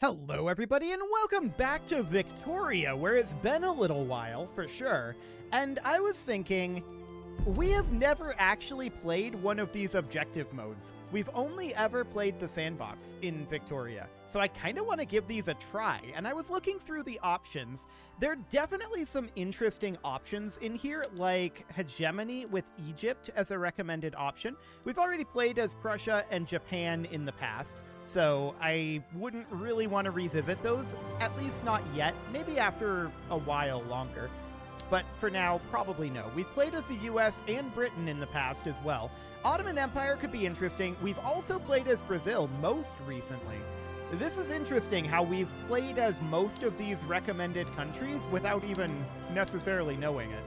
Hello everybody and welcome back to Victoria, where it's been a little while, for sure. And I was thinking, we have never actually played one of these objective modes. We've only ever played the sandbox in Victoria. So I kind of want to give these a try, and I was looking through the options. There are definitely some interesting options in here, like hegemony with Egypt as a recommended option. We've already played as Persia and Japan in the past, so I wouldn't really want to revisit those, at least not yet, maybe after a while longer. But for now, probably no. We've played as the US and Britain in the past as well. Ottoman Empire could be interesting. We've also played as Brazil most recently. This is interesting how we've played as most of these recommended countries without even necessarily knowing it.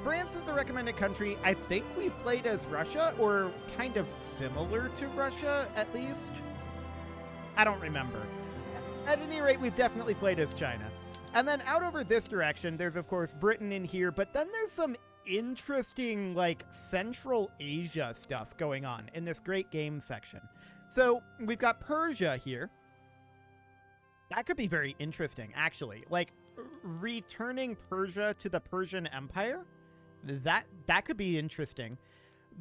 France is a recommended country. I think we've played as Russia, or kind of similar to Russia, at least. I don't remember. At any rate, we've definitely played as China. And then out over this direction, there's of course Britain in here, but then there's some interesting, like, Central Asia stuff going on in this great game section. So we've got Persia here. That could be very interesting, actually. Like, returning Persia to the Persian Empire? That could be interesting.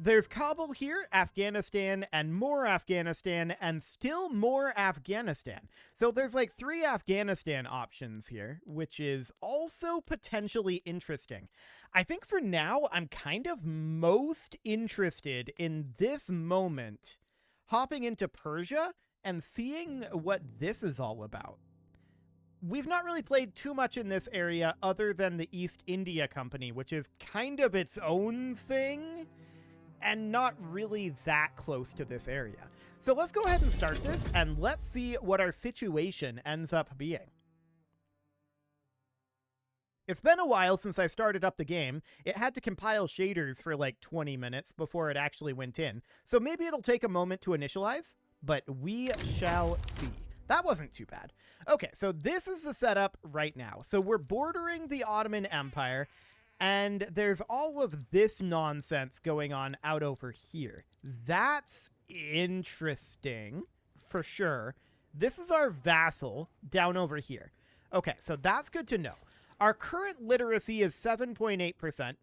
There's Kabul here, Afghanistan, and more Afghanistan, and still more Afghanistan. So there's like 3 Afghanistan options here, which is also potentially interesting. I think for now, I'm kind of most interested in this moment, hopping into Persia and seeing what this is all about. We've not really played too much in this area other than the East India Company, which is kind of its own thing, and not really that close to this area. So let's go ahead and start this, and let's see what our situation ends up being. It's been a while since I started up the game. It had to compile shaders for like 20 minutes before it actually went in, so maybe it'll take a moment to initialize, but we shall see. That wasn't too bad. Okay, so this is the setup right now. So we're bordering the Ottoman Empire, and there's all of this nonsense going on out over here. That's interesting, for sure. This is our vassal down over here. Okay, so that's good to know. Our current literacy is 7.8%.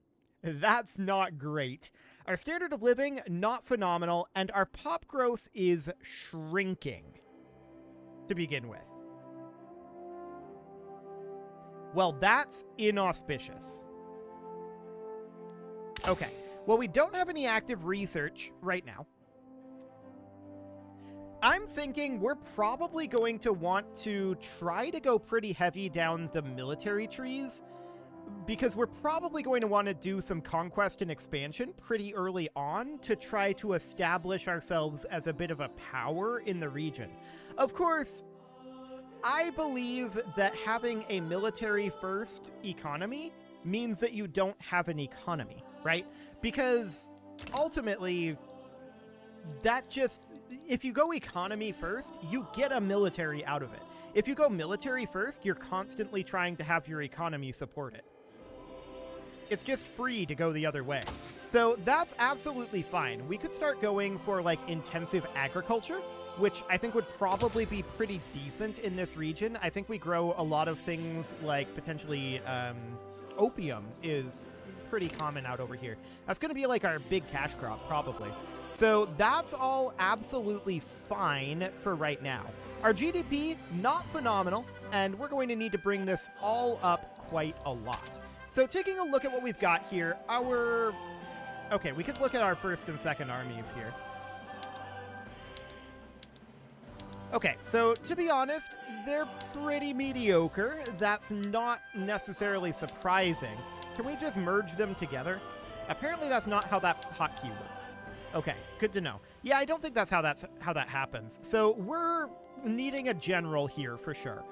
That's not great. Our standard of living, not phenomenal. And our pop growth is shrinking to begin with. Well, that's inauspicious. Okay, well, we don't have any active research right now. I'm thinking we're probably going to want to try to go pretty heavy down the military trees, because we're probably going to want to do some conquest and expansion pretty early on to try to establish ourselves as a bit of a power in the region. Of course, I believe that having a military-first economy means that you don't have an economy, right? Because ultimately, that just, if you go economy first, you get a military out of it. If you go military first, you're constantly trying to have your economy support it. It's just free to go the other way. So that's absolutely fine. We could start going for like intensive agriculture, which I think would probably be pretty decent in this region. I think we grow a lot of things like potentially opium is pretty common out over here. That's going to be like our big cash crop, probably. So that's all absolutely fine for right now. Our GDP, not phenomenal, and we're going to need to bring this all up quite a lot. So taking a look at what we've got here, okay, we could look at our first and second armies here. Okay, so to be honest, they're pretty mediocre. That's not necessarily surprising. Can we just merge them together? Apparently that's not how that hotkey works. Okay, good to know. Yeah, I don't think that's how that happens. So we're needing a general here for sure.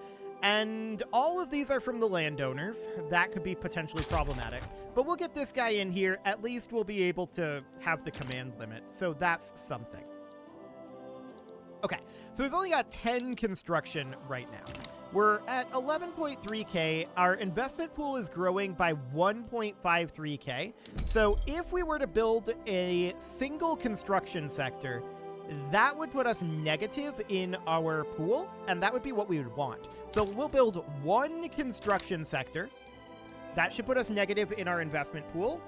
And all of these are from the landowners. That could be potentially problematic. But we'll get this guy in here. At least we'll be able to have the command limit. So that's something. Okay, so we've only got 10 construction right now. We're at 11.3K. Our investment pool is growing by 1.53K. So if we were to build a single construction sector, that would put us negative in our pool, and that would be what we would want. So we'll build one construction sector. That should put us negative in our investment pool,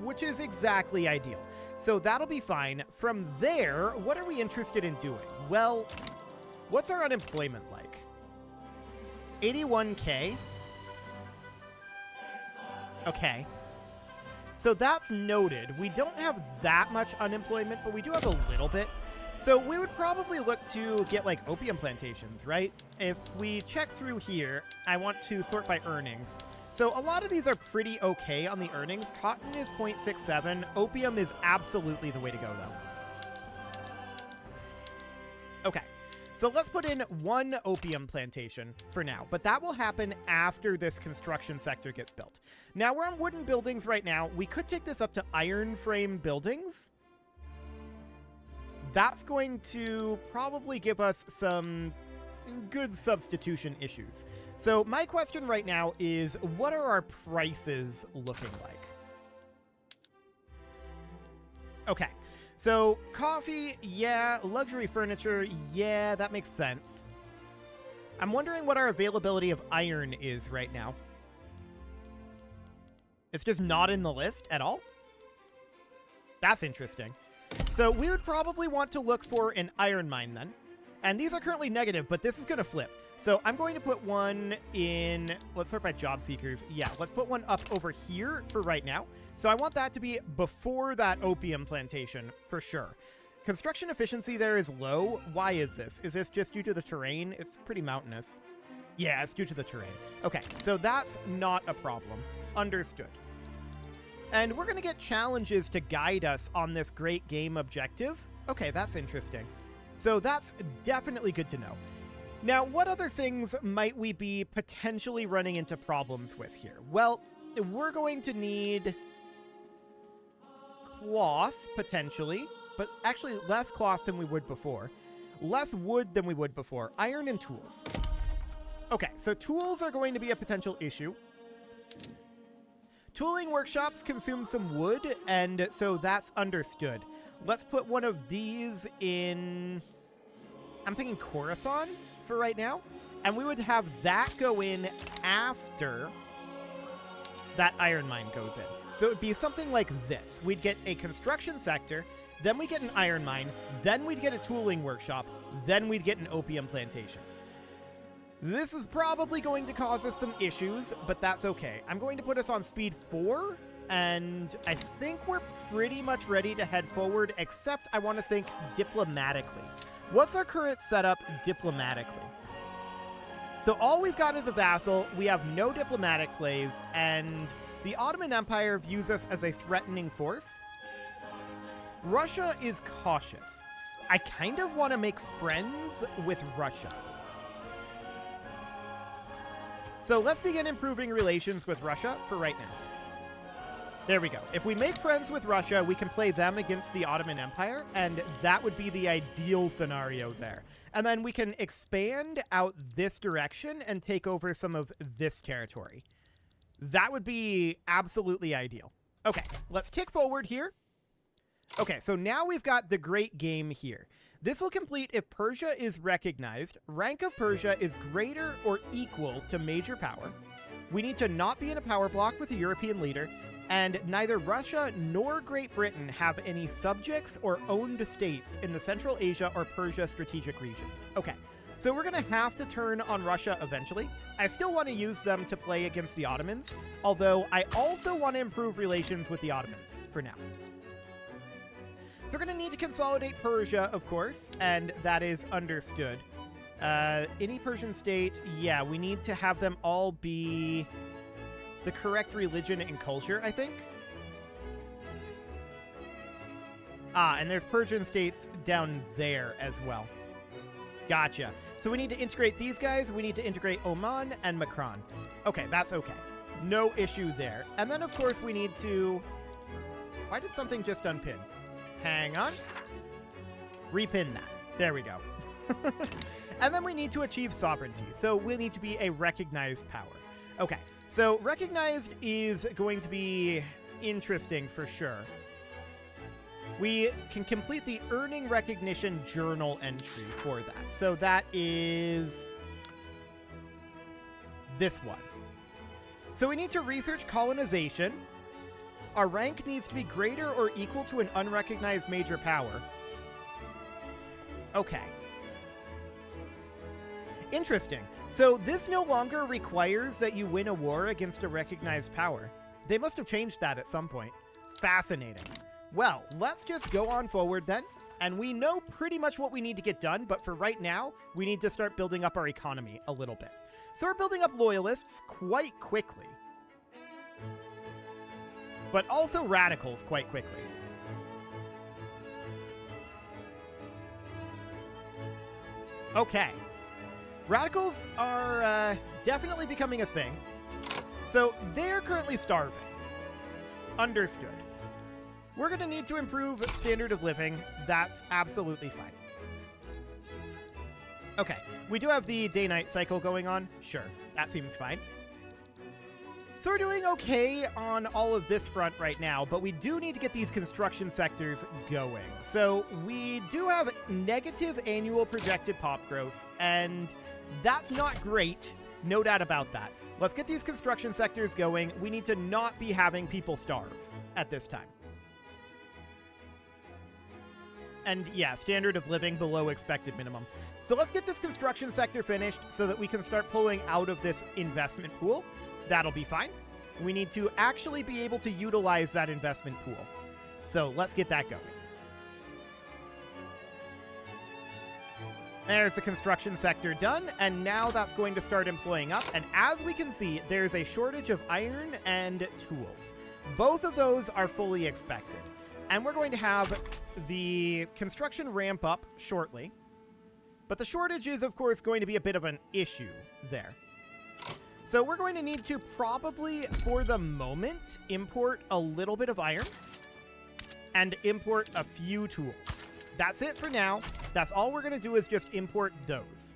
which is exactly ideal. So that'll be fine. From there, what are we interested in doing? Well, what's our unemployment like? 81K. Okay. So that's noted. We don't have that much unemployment, but we do have a little bit. So we would probably look to get like opium plantations, right? If we check through here, I want to sort by earnings. So a lot of these are pretty okay on the earnings. Cotton is 0.67. Opium is absolutely the way to go, though. Okay. So let's put in one opium plantation for now, but that will happen after this construction sector gets built. Now, we're on wooden buildings right now. We could take this up to iron frame buildings. That's going to probably give us some good substitution issues. So my question right now is, what are our prices looking like? Okay. So, coffee, yeah. Luxury furniture, yeah, that makes sense. I'm wondering what our availability of iron is right now. It's just not in the list at all? That's interesting. So, we would probably want to look for an iron mine then. And these are currently negative, but this is going to flip. So, I'm going to put one in... Let's sort by job seekers. Yeah, let's put one up over here for right now. So I want that to be before that opium plantation, for sure. Construction efficiency there is low. Why is this? Is this just due to the terrain? It's pretty mountainous. Yeah, it's due to the terrain. Okay, so that's not a problem. Understood. And we're going to get challenges to guide us on this great game objective. Okay, that's interesting. So that's definitely good to know. Now, what other things might we be potentially running into problems with here? Well, we're going to need... cloth, potentially, but actually less cloth than we would before. Less wood than we would before. Iron and tools. Okay, so tools are going to be a potential issue. Tooling workshops consume some wood, and so that's understood. Let's put one of these in... I'm thinking Coruscant for right now. And we would have that go in after that iron mine goes in. So it would be something like this. We'd get a construction sector, then we'd get an iron mine, then we'd get a tooling workshop, then we'd get an opium plantation. This is probably going to cause us some issues, but that's okay. I'm going to put us on speed 4, and I think we're pretty much ready to head forward, except I want to think diplomatically. What's our current setup diplomatically? So all we've got is a vassal, we have no diplomatic plays, and the Ottoman Empire views us as a threatening force. Russia is cautious. I kind of want to make friends with Russia. So let's begin improving relations with Russia for right now. There we go. If we make friends with Russia, we can play them against the Ottoman Empire, and that would be the ideal scenario there. And then we can expand out this direction and take over some of this territory. That would be absolutely ideal. Okay, let's kick forward here. Okay, so now we've got the great game here. This will complete if Persia is recognized. Rank of Persia is greater or equal to major power. We need to not be in a power block with a European leader. And neither Russia nor Great Britain have any subjects or owned states in the Central Asia or Persia strategic regions. Okay, so we're going to have to turn on Russia eventually. I still want to use them to play against the Ottomans, although I also want to improve relations with the Ottomans for now. So we're going to need to consolidate Persia, of course, and that is understood. Any Persian state, yeah, we need to have them all be the correct religion and culture, I think. And there's Persian states down there as well. Gotcha. So we need to integrate these guys. We need to integrate Oman and Makran. Okay, that's okay. No issue there. And then, of course, we need to... Why did something just unpin? Hang on. Repin that. There we go. And then we need to achieve sovereignty. So we need to be a recognized power. Okay. So recognized is going to be interesting for sure. We can complete the earning recognition journal entry for that. So that is this one. So we need to research colonization. Our rank needs to be greater or equal to an unrecognized major power. Okay. Interesting. So this no longer requires that you win a war against a recognized power. They must have changed that at some point. Fascinating. Well, let's just go on forward then. And we know pretty much what we need to get done, but for right now, we need to start building up our economy a little bit. So we're building up loyalists quite quickly. But also radicals quite quickly. Okay. Radicals are definitely becoming a thing. So they're currently starving. Understood. We're going to need to improve standard of living. That's absolutely fine. Okay. We do have the day-night cycle going on. Sure. That seems fine. So we're doing okay on all of this front right now, but we do need to get these construction sectors going. So we do have negative annual projected pop growth, and that's not great. No doubt about that. Let's get these construction sectors going. We need to not be having people starve at this time. And yeah, standard of living below expected minimum. So let's get this construction sector finished so that we can start pulling out of this investment pool. That'll be fine. We need to actually be able to utilize that investment pool. So let's get that going. There's the construction sector done, and now that's going to start employing up. And as we can see, there's a shortage of iron and tools. Both of those are fully expected. And we're going to have the construction ramp up shortly. But the shortage is, of course, going to be a bit of an issue there. So we're going to need to probably, for the moment, import a little bit of iron and import a few tools. That's it for now. That's all we're going to do is just import those.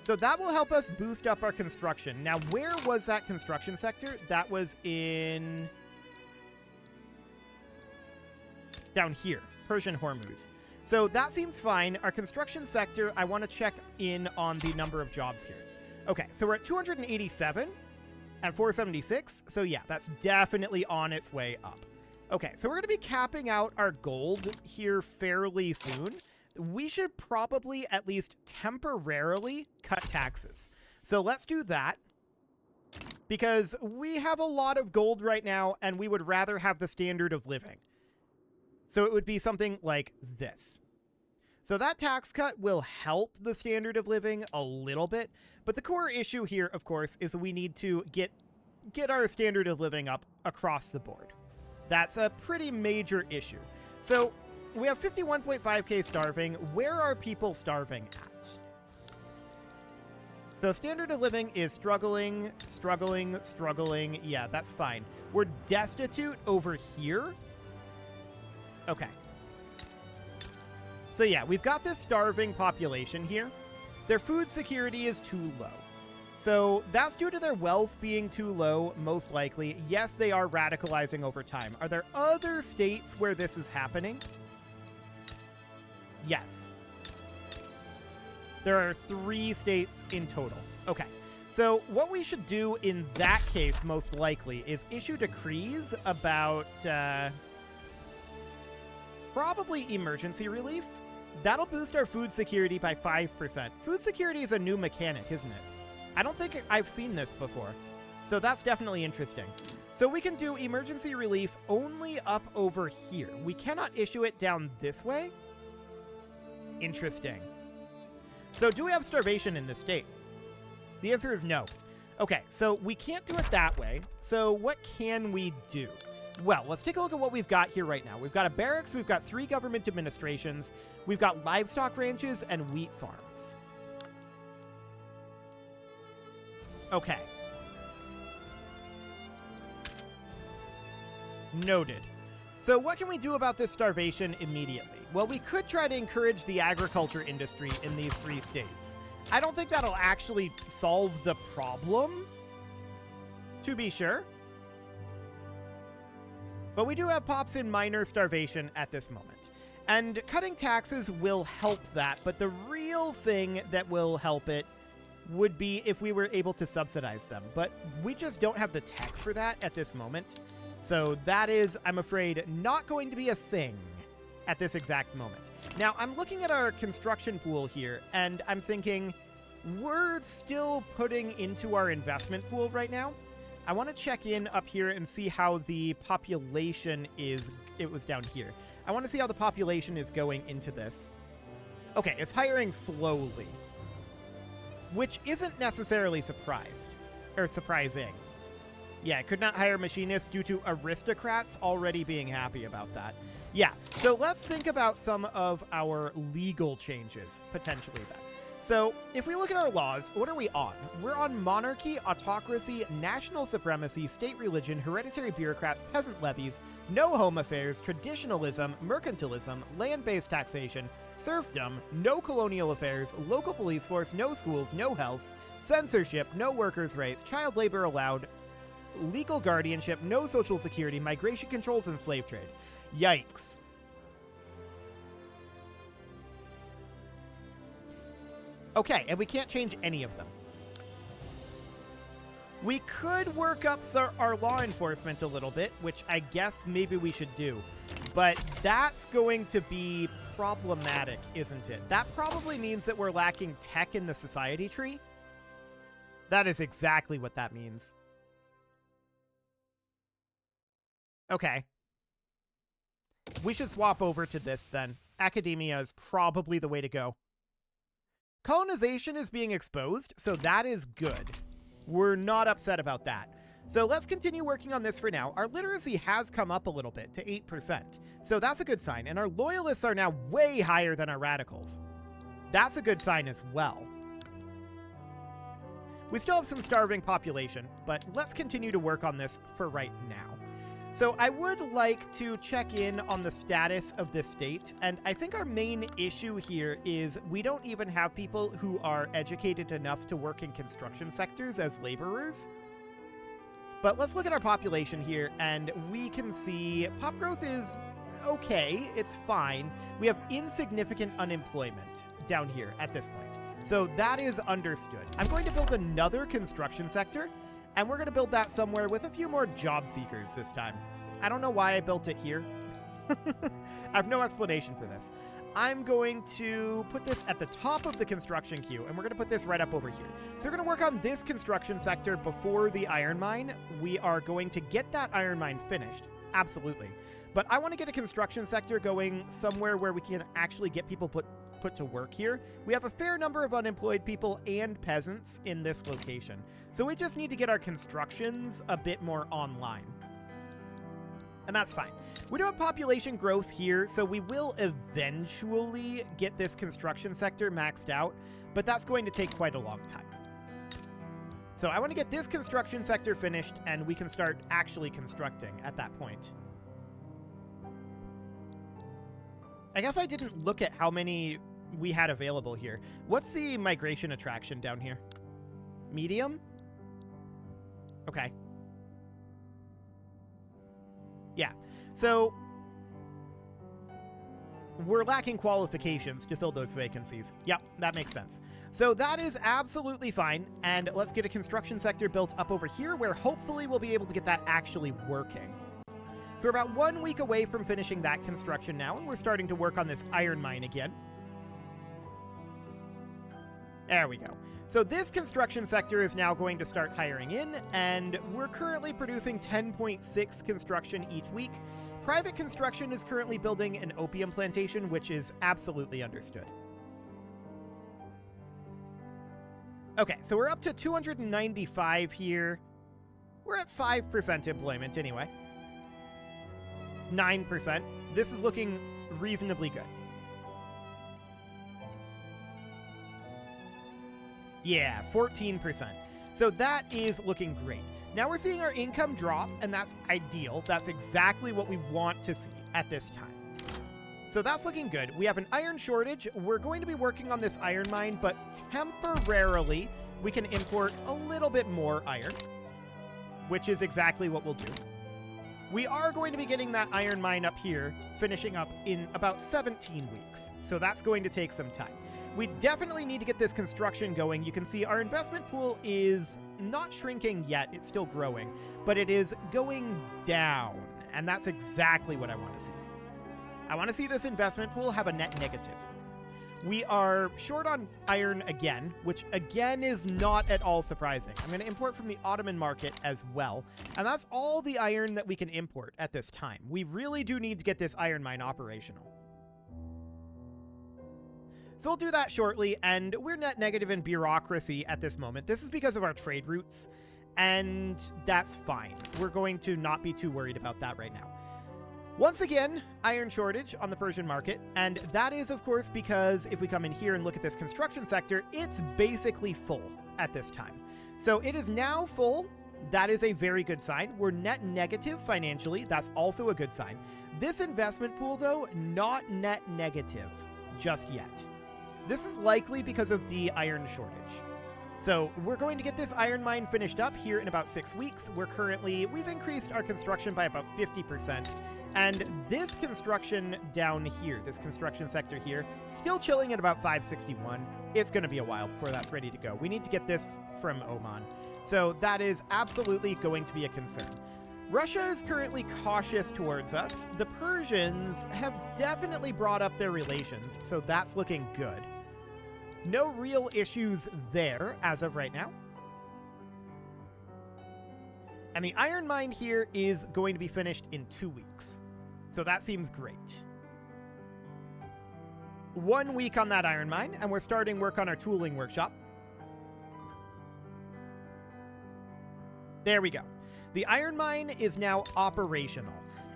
So that will help us boost up our construction. Now, where was that construction sector? That was in... down here, Persian Hormuz. So that seems fine. Our construction sector, I want to check in on the number of jobs here. Okay, so we're at 287 and 476. So yeah, that's definitely on its way up. Okay, so we're going to be capping out our gold here fairly soon. We should probably at least temporarily cut taxes. So let's do that because we have a lot of gold right now and we would rather have the standard of living. So it would be something like this. So that tax cut will help the standard of living a little bit. But the core issue here, of course, is we need to get our standard of living up across the board. That's a pretty major issue. So we have 51.5k starving. Where are people starving at? So standard of living is struggling. Yeah, that's fine. We're destitute over here. Okay. So yeah, we've got this starving population here. Their food security is too low. So that's due to their wealth being too low, most likely. Yes, they are radicalizing over time. Are there other states where this is happening? Yes. There are 3 states in total. Okay. So what we should do in that case, most likely, is issue decrees about probably emergency relief. That'll boost our food security by 5%. Food security is a new mechanic, isn't it? I don't think I've seen this before. So that's definitely interesting. So we can do emergency relief only up over here. We cannot issue it down this way. Interesting. So do we have starvation in this state? The answer is no. Okay, so we can't do it that way. So what can we do? Well, let's take a look at what we've got here right now. We've got a barracks, we've got 3 government administrations, we've got livestock ranches and wheat farms. Okay. Noted. So what can we do about this starvation immediately? Well, we could try to encourage the agriculture industry in these 3 states. I don't think that'll actually solve the problem, to be sure. But we do have pops in minor starvation at this moment. And cutting taxes will help that, but the real thing that will help it would be if we were able to subsidize them. But we just don't have the tech for that at this moment. So that is, I'm afraid, not going to be a thing at this exact moment. Now, I'm looking at our construction pool here, and I'm thinking, we're still putting into our investment pool right now. I want to check in up here and see how the population is. It was down here. I want to see how the population is going into this. Okay, it's hiring slowly, which isn't necessarily surprising. Yeah, could not hire machinists due to aristocrats already being happy about that. Yeah, so let's think about some of our legal changes, potentially then. So, if we look at our laws, what are we on? We're on monarchy, autocracy, national supremacy, state religion, hereditary bureaucrats, peasant levies, no home affairs, traditionalism, mercantilism, land-based taxation, serfdom, no colonial affairs, local police force, no schools, no health, censorship, no workers' rights, child labor allowed, legal guardianship, no social security, migration controls, and slave trade. Yikes. Okay, and we can't change any of them. We could work up our law enforcement a little bit, which I guess maybe we should do. But that's going to be problematic, isn't it? That probably means that we're lacking tech in the society tree. That is exactly what that means. Okay. We should swap over to this then. Academia is probably the way to go. Colonization is being exposed, so that is good. We're not upset about that. So let's continue working on this for now. Our literacy has come up a little bit to 8%, so that's a good sign. And our loyalists are now way higher than our radicals. That's a good sign as well. We still have some starving population, but let's continue to work on this for right now. So I would like to check in on the status of this state, and I think our main issue here is we don't even have people who are educated enough to work in construction sectors as laborers. But let's look at our population here, and we can see pop growth is okay, it's fine. We have insignificant unemployment down here at this point. So that is understood. I'm going to build another construction sector, and we're going to build that somewhere with a few more job seekers this time. I don't know why I built it here. I have no explanation for this. I'm going to put this at the top of the construction queue, and we're going to put this right up over here. So we're going to work on this construction sector before the iron mine. We are going to get that iron mine finished. Absolutely. But I want to get a construction sector going somewhere where we can actually get people put to work here. We have a fair number of unemployed people and peasants in this location. So we just need to get our constructions a bit more online. And that's fine. We do have population growth here, so we will eventually get this construction sector maxed out, but that's going to take quite a long time. So I want to get this construction sector finished, and we can start actually constructing at that point. I guess I didn't look at how many we had available here. What's the migration attraction down here? Medium? Okay. Yeah. So we're lacking qualifications to fill those vacancies. Yep, that makes sense. So that is absolutely fine. And let's get a construction sector built up over here where hopefully we'll be able to get that actually working. So we're about 1 week away from finishing that construction now, and we're starting to work on this iron mine again. There we go. So this construction sector is now going to start hiring in, and we're currently producing 10.6 construction each week. Private construction is currently building an opium plantation, which is absolutely understood. Okay, so we're up to 295 here. We're at 5% employment anyway. 9%. This is looking reasonably good. Yeah, 14%. So that is looking great. Now we're seeing our income drop, and that's ideal. That's exactly what we want to see at this time. So that's looking good. We have an iron shortage. We're going to be working on this iron mine, but temporarily we can import a little bit more iron, which is exactly what we'll do. We are going to be getting that iron mine up here, finishing up in about 17 weeks. So that's going to take some time. We definitely need to get this construction going. You can see our investment pool is not shrinking yet. It's still growing, but it is going down. And that's exactly what I want to see. I want to see this investment pool have a net negative. We are short on iron again, which again is not at all surprising. I'm going to import from the Ottoman market as well. And that's all the iron that we can import at this time. We really do need to get this iron mine operational. So we'll do that shortly, and we're net negative in bureaucracy at this moment. This is because of our trade routes, and that's fine. We're going to not be too worried about that right now. Once again, iron shortage on the Persian market, and that is, of course, because if we come in here and look at this construction sector, it's basically full at this time. So it is now full. That is a very good sign. We're net negative financially. That's also a good sign. This investment pool, though, not net negative just yet. This is likely because of the iron shortage. So we're going to get this iron mine finished up here in about 6 weeks. We've increased our construction by about 50%. And this construction down here, this construction sector here, still chilling at about 561. It's going to be a while before that's ready to go. We need to get this from Oman. So that is absolutely going to be a concern. Russia is currently cautious towards us. The Persians have definitely brought up their relations, so that's looking good. No real issues there as of right now. And the iron mine here is going to be finished in 2 weeks. So that seems great. 1 week on that iron mine, and we're starting work on our tooling workshop. There we go. The iron mine is now operational.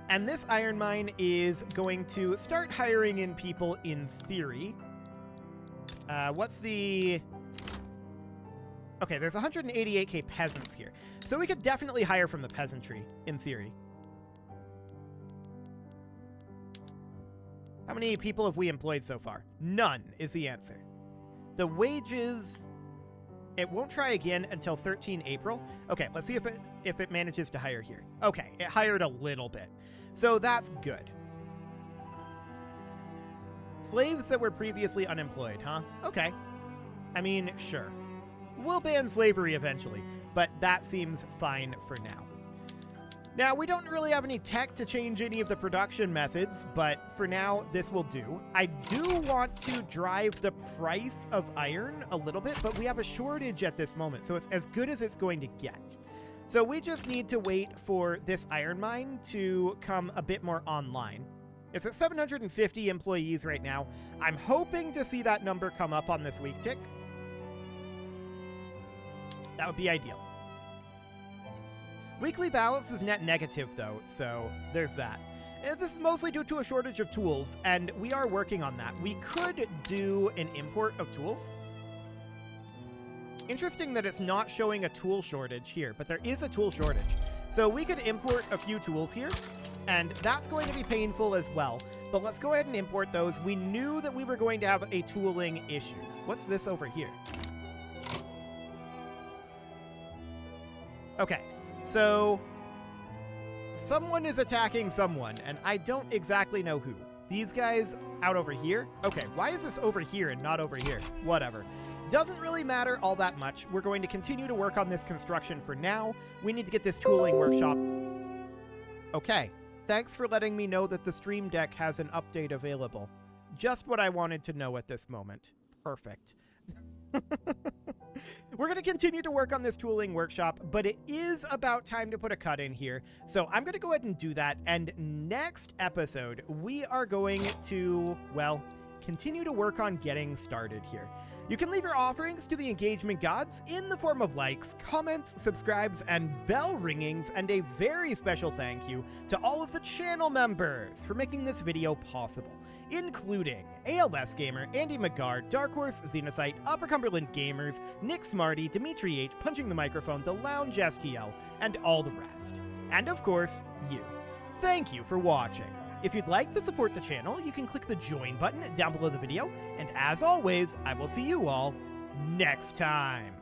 And this iron mine is going to start hiring in people in theory. What's the... Okay, there's 188k peasants here. So we could definitely hire from the peasantry, in theory. How many people have we employed so far? None is the answer. The wages... It won't try again until 13 April. Okay, let's see if it manages to hire here. Okay, it hired a little bit. So that's good. Slaves that were previously unemployed, huh? Okay. I mean, sure. We'll ban slavery eventually, but that seems fine for now. Now, we don't really have any tech to change any of the production methods, but for now, this will do. I do want to drive the price of iron a little bit, but we have a shortage at this moment, so it's as good as it's going to get. So we just need to wait for this iron mine to come a bit more online. It's at 750 employees right now. I'm hoping to see that number come up on this week tick. That would be ideal. Weekly balance is net negative, though, so there's that. And this is mostly due to a shortage of tools, and we are working on that. We could do an import of tools. Interesting that it's not showing a tool shortage here, but there is a tool shortage. So we could import a few tools here, and that's going to be painful as well. But let's go ahead and import those. We knew that we were going to have a tooling issue. What's this over here? Okay. So, someone is attacking someone, and I don't exactly know who. These guys out over here? Okay, why is this over here and not over here? Whatever. Doesn't really matter all that much. We're going to continue to work on this construction for now. We need to get this tooling workshop. Okay, thanks for letting me know that the Stream Deck has an update available. Just what I wanted to know at this moment. Perfect. We're going to continue to work on this tooling workshop, but it is about time to put a cut in here. So I'm going to go ahead and do that. And next episode, we are going to, well, continue to work on getting started here. You can leave your offerings to the engagement gods in the form of likes, comments, subscribes, and bell ringings, and a very special thank you to all of the channel members for making this video possible, including ALS Gamer, Andy McGar, Dark Horse, Xenocyte, Upper Cumberland Gamers, Nick Smarty, Dimitri H, Punching the Microphone, The Lounge STL, and all the rest. And of course, you. Thank you for watching. If you'd like to support the channel, you can click the join button down below the video, and as always, I will see you all next time.